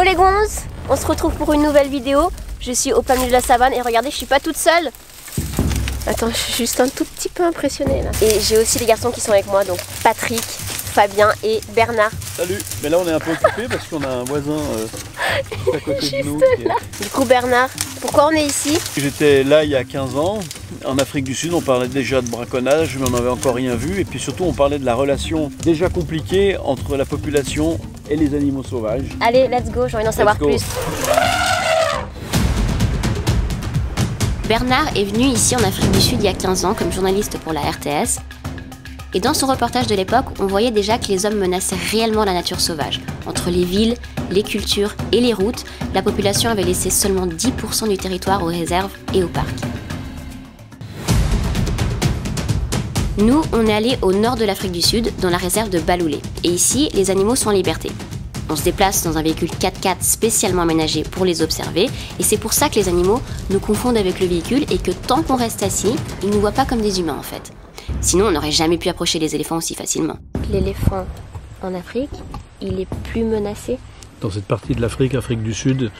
Ciao les gonzes, on se retrouve pour une nouvelle vidéo. Je suis au plein milieu de la savane et regardez, je suis pas toute seule. Attends, je suis juste un tout petit peu impressionnée là. Et j'ai aussi les garçons qui sont avec moi, donc Patrick, Fabien et Bernard. Salut. Mais là on est un peu occupé parce qu'on a un voisin à côté de nous. Du coup Bernard, pourquoi on est ici? J'étais là il y a 15 ans, en Afrique du Sud, on parlait déjà de braconnage, mais on n'avait encore rien vu. Et puis surtout on parlait de la relation déjà compliquée entre la population et les animaux sauvages. Allez, let's go, j'ai envie d'en savoir plus. Bernard est venu ici en Afrique du Sud il y a 15 ans comme journaliste pour la RTS. Et dans son reportage de l'époque, on voyait déjà que les hommes menaçaient réellement la nature sauvage. Entre les villes, les cultures et les routes, la population avait laissé seulement 10% du territoire aux réserves et aux parcs. Nous, on est allés au nord de l'Afrique du Sud, dans la réserve de Baloulé. Et ici, les animaux sont en liberté. On se déplace dans un véhicule 4x4 spécialement aménagé pour les observer. Et c'est pour ça que les animaux nous confondent avec le véhicule et que tant qu'on reste assis, ils ne nous voient pas comme des humains en fait. Sinon, on n'aurait jamais pu approcher les éléphants aussi facilement. L'éléphant en Afrique, il est plus menacé. Dans cette partie de l'Afrique, Afrique du Sud,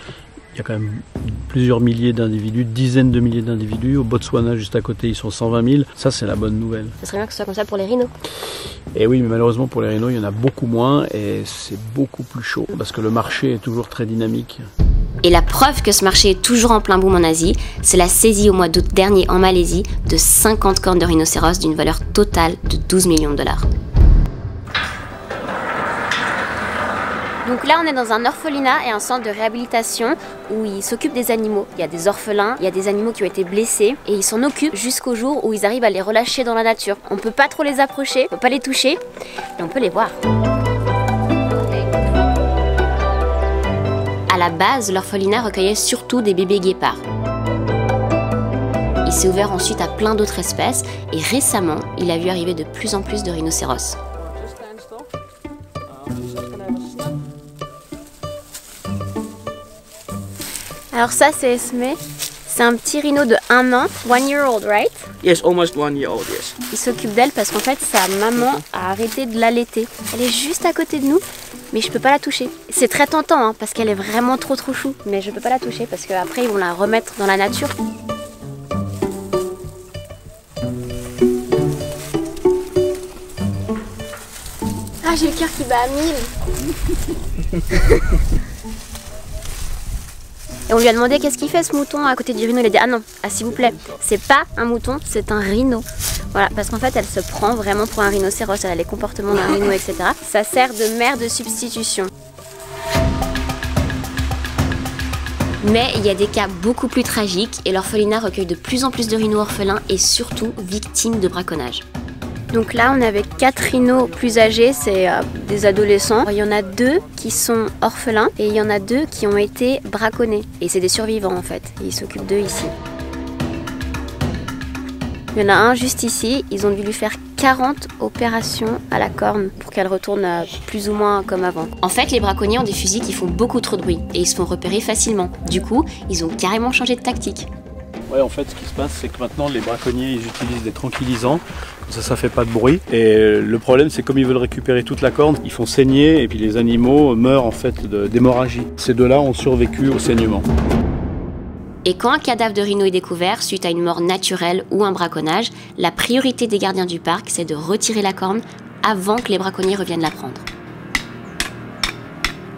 il y a quand même plusieurs milliers d'individus, dizaines de milliers d'individus. Au Botswana, juste à côté, ils sont 120 000. Ça, c'est la bonne nouvelle. Ce serait bien que ce soit comme ça pour les rhinos. Et oui, mais malheureusement pour les rhinos, il y en a beaucoup moins et c'est beaucoup plus chaud parce que le marché est toujours très dynamique. Et la preuve que ce marché est toujours en plein boom en Asie, c'est la saisie au mois d'août dernier en Malaisie de 50 cornes de rhinocéros d'une valeur totale de 12 millions de dollars. Donc là, on est dans un orphelinat et un centre de réhabilitation où ils s'occupent des animaux. Il y a des orphelins, il y a des animaux qui ont été blessés et ils s'en occupent jusqu'au jour où ils arrivent à les relâcher dans la nature. On peut pas trop les approcher, on peut pas les toucher, mais on peut les voir. À la base, l'orphelinat recueillait surtout des bébés guépards. Il s'est ouvert ensuite à plein d'autres espèces et récemment, il a vu arriver de plus en plus de rhinocéros. Alors ça, c'est Esme. C'est un petit rhino de 1 an, 1 year old, right? Yes, almost 1 year old, yes. Il s'occupe d'elle parce qu'en fait, sa maman a arrêté de l'allaiter. Elle est juste à côté de nous, mais je peux pas la toucher. C'est très tentant, hein, parce qu'elle est vraiment trop chou. Mais je peux pas la toucher parce qu'après, ils vont la remettre dans la nature. Ah, j'ai le cœur qui bat à 1000. Et on lui a demandé qu'est-ce qu'il fait ce mouton à côté du rhino. Il a dit ah non, ah s'il vous plaît, c'est pas un mouton, c'est un rhino. Voilà, parce qu'en fait elle se prend vraiment pour un rhinocéros, elle a les comportements d'un rhino, etc. Ça sert de mère de substitution. Mais il y a des cas beaucoup plus tragiques et l'orphelinat recueille de plus en plus de rhinos orphelins et surtout victimes de braconnage. Donc là, on est avec 4 rhinos plus âgés, c'est des adolescents. Il y en a 2 qui sont orphelins et il y en a 2 qui ont été braconnés. Et c'est des survivants en fait, et ils s'occupent d'eux ici. Il y en a un juste ici, ils ont dû lui faire 40 opérations à la corne pour qu'elle retourne plus ou moins comme avant. En fait, les braconniers ont des fusils qui font beaucoup trop de bruit et ils se font repérer facilement. Du coup, ils ont carrément changé de tactique. Ouais, en fait, ce qui se passe, c'est que maintenant, les braconniers, ils utilisent des tranquillisants. Comme ça fait pas de bruit. Et le problème, c'est comme ils veulent récupérer toute la corne, ils font saigner et puis les animaux meurent en fait d'hémorragie. Ces deux-là ont survécu au saignement. Et quand un cadavre de rhino est découvert suite à une mort naturelle ou un braconnage, la priorité des gardiens du parc, c'est de retirer la corne avant que les braconniers reviennent la prendre.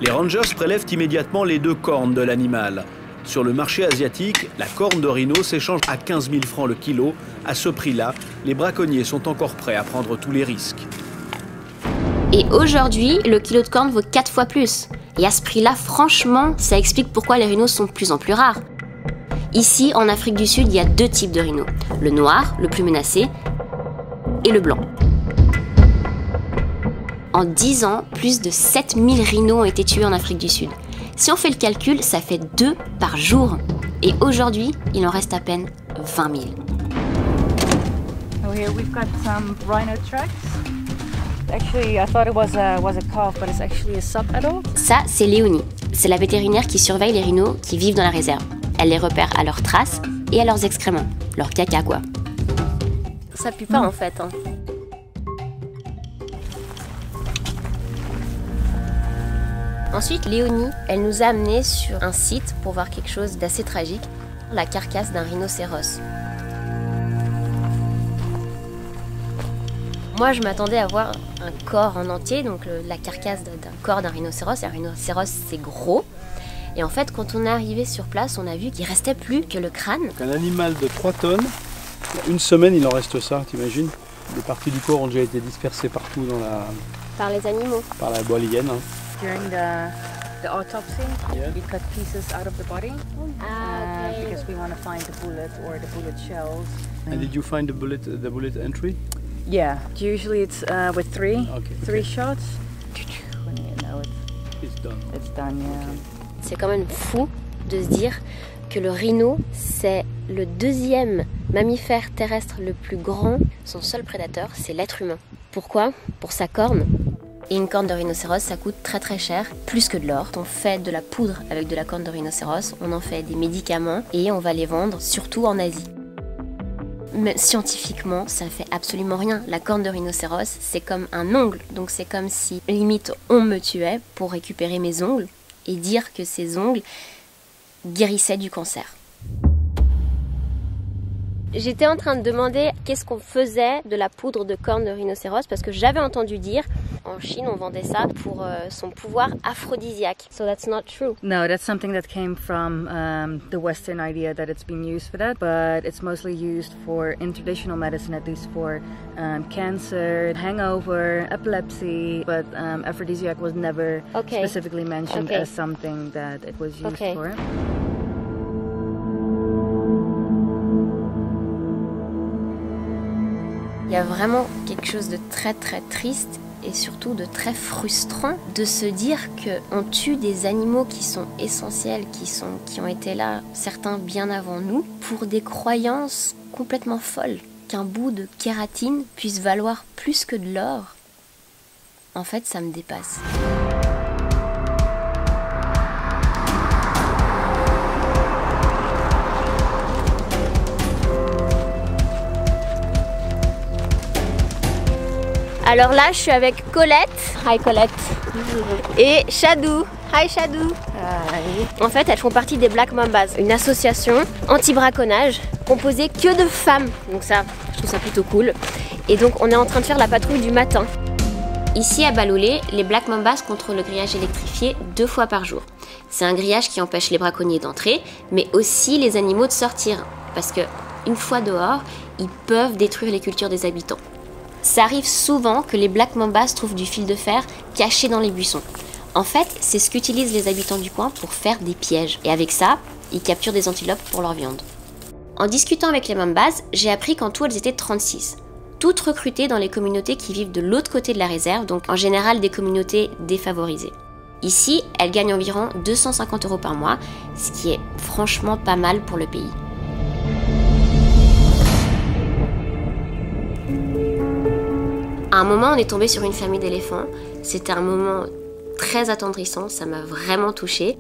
Les rangers prélèvent immédiatement les 2 cornes de l'animal. Sur le marché asiatique, la corne de rhino s'échange à 15 000 francs le kilo. À ce prix-là, les braconniers sont encore prêts à prendre tous les risques. Et aujourd'hui, le kilo de corne vaut 4 fois plus. Et à ce prix-là, franchement, ça explique pourquoi les rhinos sont de plus en plus rares. Ici, en Afrique du Sud, il y a 2 types de rhinos. Le noir, le plus menacé, et le blanc. En 10 ans, plus de 7000 rhinos ont été tués en Afrique du Sud. Si on fait le calcul, ça fait 2 par jour. Et aujourd'hui, il en reste à peine 20 000. Oh, here we've got some rhino tracks. Actually, I thought it was a calf, but it's actually a sub-adult. Ça, c'est Léonie. C'est la vétérinaire qui surveille les rhinos qui vivent dans la réserve. Elle les repère à leurs traces et à leurs excréments. Leur caca, quoi. Ça pue pas en fait. Hein. Ensuite, Léonie, elle nous a amenés sur un site pour voir quelque chose d'assez tragique, la carcasse d'un rhinocéros. Moi, je m'attendais à voir un corps en entier, donc la carcasse d'un corps d'un rhinocéros. Et un rhinocéros, c'est gros. Et en fait, quand on est arrivé sur place, on a vu qu'il restait plus que le crâne. Donc un animal de 3 tonnes, une semaine il en reste ça, t'imagines? Les parties du corps ont déjà été dispersées partout Par les animaux. par la bolivienne. Hein. During the autopsy, Yeah. we cut pieces out of the body Ah, ok. because we want to find the bullet or the bullet shells. And did you find the bullet entry? Yeah, usually it's with three Okay. shots. When you know It's done. it's done, yeah. C'est quand même fou de se dire que le rhino, c'est le deuxième mammifère terrestre le plus grand. Son seul prédateur, c'est l'être humain. Pourquoi? Pour sa corne. Et une corne de rhinocéros, ça coûte très très cher, plus que de l'or. On fait de la poudre avec de la corne de rhinocéros, on en fait des médicaments et on va les vendre surtout en Asie. Mais scientifiquement, ça fait absolument rien. La corne de rhinocéros, c'est comme un ongle. Donc c'est comme si, limite, on me tuait pour récupérer mes ongles et dire que ces ongles guérissaient du cancer. J'étais en train de demander qu'est-ce qu'on faisait de la poudre de corne de rhinocéros parce que j'avais entendu dire en Chine on vendait ça pour son pouvoir aphrodisiaque. So that's not true. No, that's something that came from the Western idea that it's been used for that, but it's mostly used for in traditional medicine, at least for cancer, hangover, epilepsy. But aphrodisiac was never specifically mentioned as something that it was used for. Il y a vraiment quelque chose de très très triste et surtout de très frustrant de se dire qu'on tue des animaux qui sont essentiels, qui ont été là, certains bien avant nous, pour des croyances complètement folles. Qu'un bout de kératine puisse valoir plus que de l'or, en fait ça me dépasse. Alors là, je suis avec Colette. Hi Colette. Et Shadou. Hi Shadou. Hi. En fait, elles font partie des Black Mambas, une association anti-braconnage composée que de femmes. Donc ça, je trouve ça plutôt cool. Et donc, on est en train de faire la patrouille du matin. Ici à Baloulé, les Black Mambas contrôlent le grillage électrifié 2 fois par jour. C'est un grillage qui empêche les braconniers d'entrer, mais aussi les animaux de sortir. Parce que une fois dehors, ils peuvent détruire les cultures des habitants. Ça arrive souvent que les Black Mambas trouvent du fil de fer caché dans les buissons. En fait, c'est ce qu'utilisent les habitants du coin pour faire des pièges. Et avec ça, ils capturent des antilopes pour leur viande. En discutant avec les Mambas, j'ai appris qu'en tout elles étaient 36. Toutes recrutées dans les communautés qui vivent de l'autre côté de la réserve, donc en général des communautés défavorisées. Ici, elles gagnent environ 250 € par mois, ce qui est franchement pas mal pour le pays. À un moment, on est tombé sur une famille d'éléphants. C'était un moment très attendrissant, ça m'a vraiment touchée.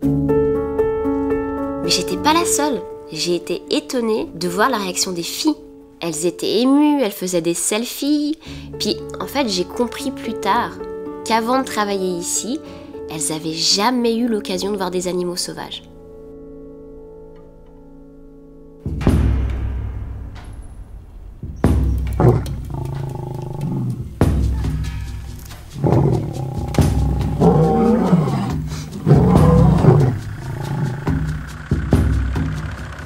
Mais j'étais pas la seule. J'ai été étonnée de voir la réaction des filles. Elles étaient émues, elles faisaient des selfies. Puis en fait, j'ai compris plus tard qu'avant de travailler ici, elles avaient jamais eu l'occasion de voir des animaux sauvages.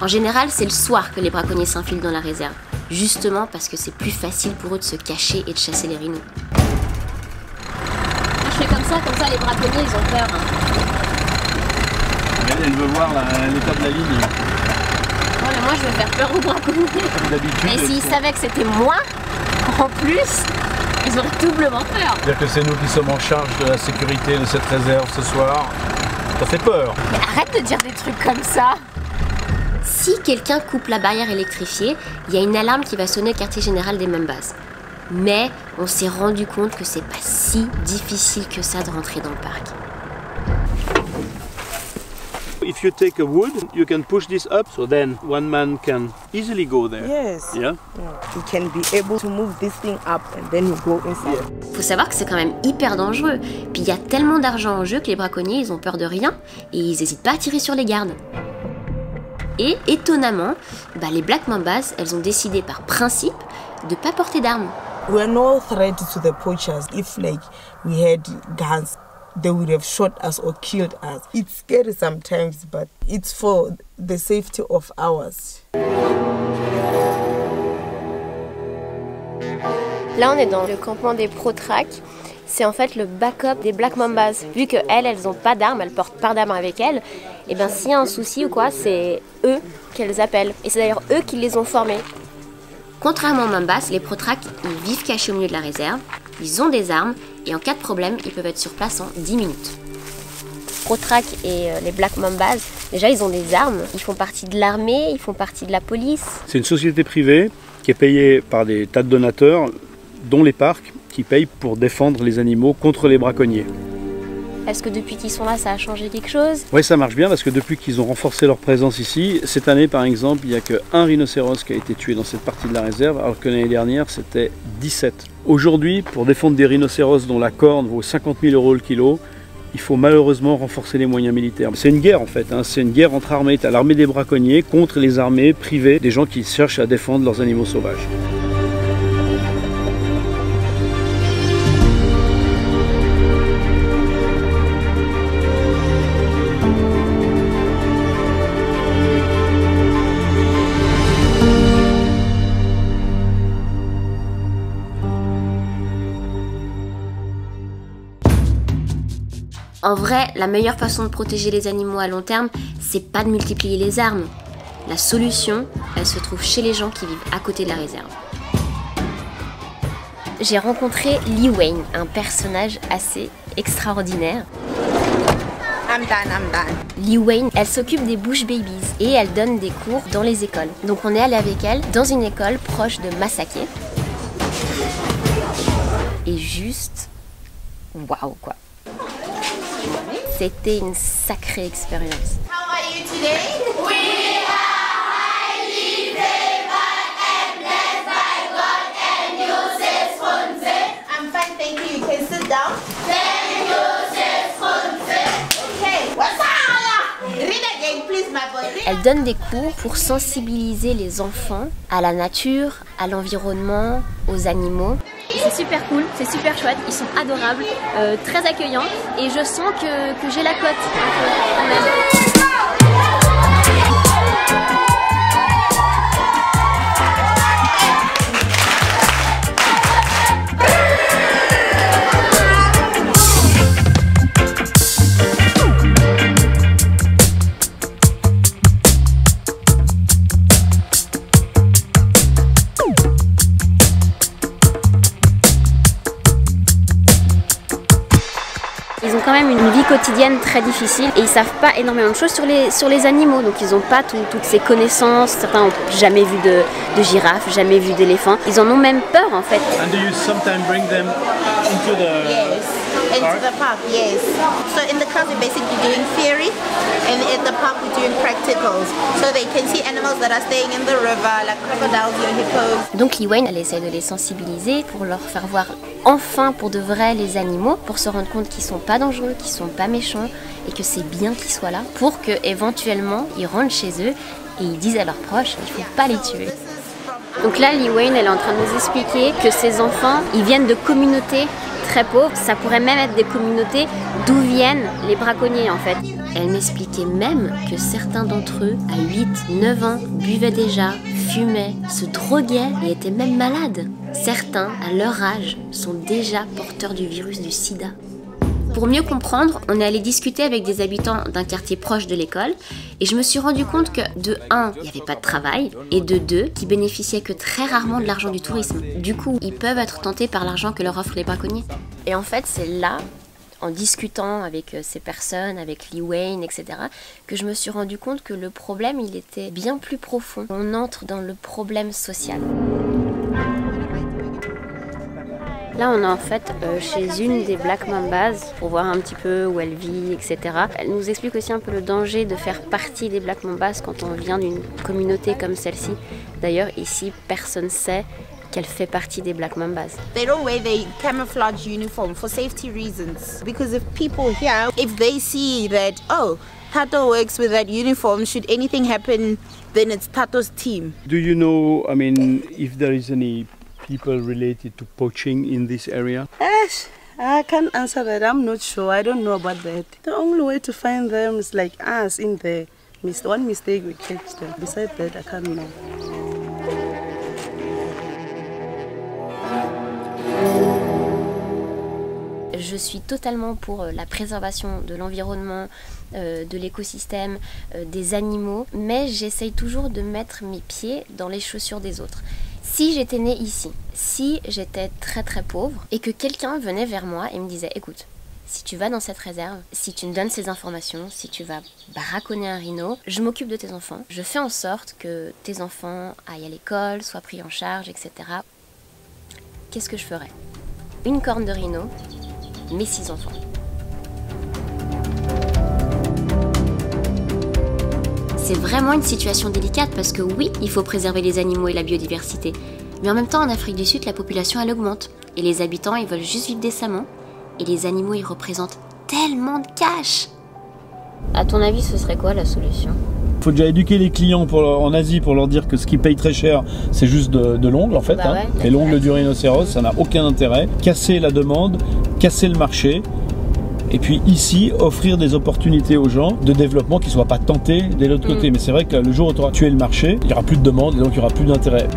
En général, c'est le soir que les braconniers s'infilent dans la réserve, justement parce que c'est plus facile pour eux de se cacher et de chasser les rhinos. Moi, je fais comme ça les braconniers, ils ont peur. Elle veut voir l'état de la ligne. Non, mais moi, je veux faire peur aux braconniers. Et s'ils savaient que c'était moi, en plus, ils auraient doublement peur. C'est-à-dire que c'est nous qui sommes en charge de la sécurité de cette réserve ce soir. Ça fait peur. Mais arrête de dire des trucs comme ça. Si quelqu'un coupe la barrière électrifiée, il y a une alarme qui va sonner au quartier général des Mambas. Mais on s'est rendu compte que c'est pas si difficile que ça de rentrer dans le parc. if you take a wood, you can push this up, so then one man can easily go there. Yes. Yeah. You can be able to move this thing up and then you go inside. Faut savoir que c'est quand même hyper dangereux. Puis il y a tellement d'argent en jeu que les braconniers, ils ont peur de rien et ils hésitent pas à tirer sur les gardes. Et étonnamment, les Black Mambas, elles ont décidé par principe de pas porter d'armes. We're no threat to the poachers. If like we had guns, they would have shot us or killed us. It's scary sometimes, but it's for the safety of ours. Là, on est dans le campement des Protrac. C'est en fait le backup des Black Mambas. Vu qu'elles n'ont pas d'armes, elles portent pas d'armes avec elles, et bien s'il y a un souci ou quoi, c'est eux qu'elles appellent. Et c'est d'ailleurs eux qui les ont formés. Contrairement aux Mambas, les Protrac, ils vivent cachés au milieu de la réserve, ils ont des armes, et en cas de problème, ils peuvent être sur place en 10 minutes. Protrac et les Black Mambas, déjà ils ont des armes, ils font partie de l'armée, ils font partie de la police. C'est une société privée qui est payée par des tas de donateurs, dont les parcs, qui payent pour défendre les animaux contre les braconniers. Est-ce que depuis qu'ils sont là, ça a changé quelque chose? Oui, ça marche bien parce que depuis qu'ils ont renforcé leur présence ici, cette année par exemple, il n'y a qu'un rhinocéros qui a été tué dans cette partie de la réserve, alors que l'année dernière c'était 17. Aujourd'hui, pour défendre des rhinocéros dont la corne vaut 50 000 € le kilo, il faut malheureusement renforcer les moyens militaires. C'est une guerre en fait, c'est une guerre entre armées. Tu as l'armée des braconniers contre les armées privées, des gens qui cherchent à défendre leurs animaux sauvages. En vrai, la meilleure façon de protéger les animaux à long terme, c'est pas de multiplier les armes. La solution, elle se trouve chez les gens qui vivent à côté de la réserve. J'ai rencontré Lee Wayne, un personnage assez extraordinaire. I'm done. Lee Wayne, elle s'occupe des Bush Babies et elle donne des cours dans les écoles. Donc on est allé avec elle dans une école proche de Massaquet. Et juste, waouh quoi. C'était une sacrée expérience. How are you today? We are highly favored and blessed by God and Yusuf Funze. I'm fine, thank you. You can sit down. Thank you, Yusuf Funze. Okay. What's up? Read again, please, my boy. Elle donne des cours pour sensibiliser les enfants à la nature, à l'environnement, aux animaux. C'est super cool, c'est super chouette, ils sont adorables, très accueillants et je sens que j'ai la cote quand même. Ils ont quand même une vie quotidienne très difficile et ils savent pas énormément de choses sur les animaux, donc ils n'ont pas toutes ces connaissances. Certains n'ont jamais vu de girafe, jamais vu d'éléphant. Ils en ont même peur en fait. And do you sometimes bring them into the Into the park, yes. So in the class we're basically doing theory and in the park we're doing practicals. So they can see animals that are staying in the river like crocodiles or hippos. Donc Lee Wayne, elle essaie de les sensibiliser pour leur faire voir enfin pour de vrai les animaux, pour se rendre compte qu'ils sont pas dangereux, qu'ils sont pas méchants et que c'est bien qu'ils soient là pour que éventuellement ils rentrent chez eux et ils disent à leurs proches il faut pas les tuer. Donc là Lee Wayne, elle est en train de nous expliquer que ces enfants, ils viennent de communautés très pauvres, ça pourrait même être des communautés d'où viennent les braconniers en fait. Elle m'expliquait même que certains d'entre eux, à 8, 9 ans, buvaient déjà, fumaient, se droguaient et étaient même malades. Certains, à leur âge, sont déjà porteurs du virus du sida. Pour mieux comprendre, on est allé discuter avec des habitants d'un quartier proche de l'école et je me suis rendu compte que de 1, il n'y avait pas de travail et de 2, qu'ils bénéficiaient que très rarement de l'argent du tourisme. Du coup, ils peuvent être tentés par l'argent que leur offrent les braconniers. Et en fait, c'est là, en discutant avec ces personnes, avec Lee Wayne, etc., que je me suis rendu compte que le problème, il était bien plus profond. On entre dans le problème social. Là on est en fait chez une des Black Mambas pour voir un petit peu où elle vit, etc. Elle nous explique aussi un peu le danger de faire partie des Black Mambas quand on vient d'une communauté comme celle-ci. D'ailleurs ici personne ne sait qu'elle fait partie des Black Mambas. They don't wear their camouflage uniform for safety reasons. Because if people here, if they see that, oh, Tato works with that uniform, should anything happen, then it's Tato's team. Do you know, I mean, if there is any people related to poaching in this area? Ash, I can't answer that. I'm not sure. I don't know about that. The only way to find them is like us in there. One mistake we catch them. Besides that, I can't know. Je suis totalement pour la préservation de l'environnement, de l'écosystème, des animaux, mais j'essaye toujours de mettre mes pieds dans les chaussures des autres. Si j'étais née ici, si j'étais très très pauvre et que quelqu'un venait vers moi et me disait écoute, si tu vas dans cette réserve, si tu me donnes ces informations, si tu vas braconner un rhino, je m'occupe de tes enfants, je fais en sorte que tes enfants aillent à l'école, soient pris en charge, etc. Qu'est-ce que je ferais? Une corne de rhino, mes 6 enfants. C'est vraiment une situation délicate parce que oui, il faut préserver les animaux et la biodiversité. Mais en même temps, en Afrique du Sud, la population elle augmente. Et les habitants, ils veulent juste vivre décemment. Et les animaux, ils représentent tellement de cash. À ton avis, ce serait quoi la solution? Il faut déjà éduquer les clients en Asie pour leur dire que ce qu'ils payent très cher, c'est juste de l'ongle en fait. Bah ouais, et l'ongle du rhinocéros, ça n'a aucun intérêt. Casser la demande, casser le marché. Et puis ici, offrir des opportunités aux gens de développement qui ne soient pas tentés de l'autre côté. Mais c'est vrai que le jour où tu auras tué le marché, il n'y aura plus de demande et donc il n'y aura plus d'intérêt.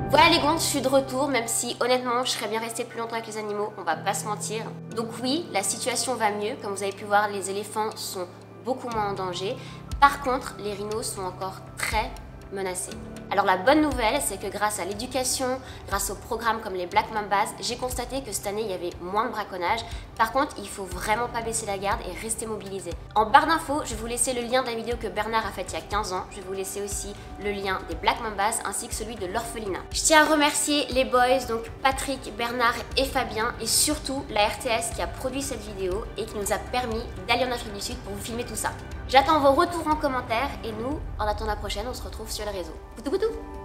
Voilà les gonds, je suis de retour, même si honnêtement je serais bien restée plus longtemps avec les animaux, on va pas se mentir. Donc oui, la situation va mieux, comme vous avez pu voir, les éléphants sont beaucoup moins en danger. Par contre, les rhinos sont encore très menacés. Alors la bonne nouvelle, c'est que grâce à l'éducation, grâce aux programmes comme les Black Mambas, j'ai constaté que cette année il y avait moins de braconnage. Par contre, il faut vraiment pas baisser la garde et rester mobilisé. En barre d'infos, je vais vous laisser le lien de la vidéo que Bernard a faite il y a 15 ans. Je vais vous laisser aussi le lien des Black Mambas ainsi que celui de l'orphelinat. Je tiens à remercier les boys, donc Patrick, Bernard et Fabien, et surtout la RTS qui a produit cette vidéo et qui nous a permis d'aller en Afrique du Sud pour vous filmer tout ça. J'attends vos retours en commentaire et nous, en attendant la prochaine, on se retrouve sur les réseaux. Poutou poutou!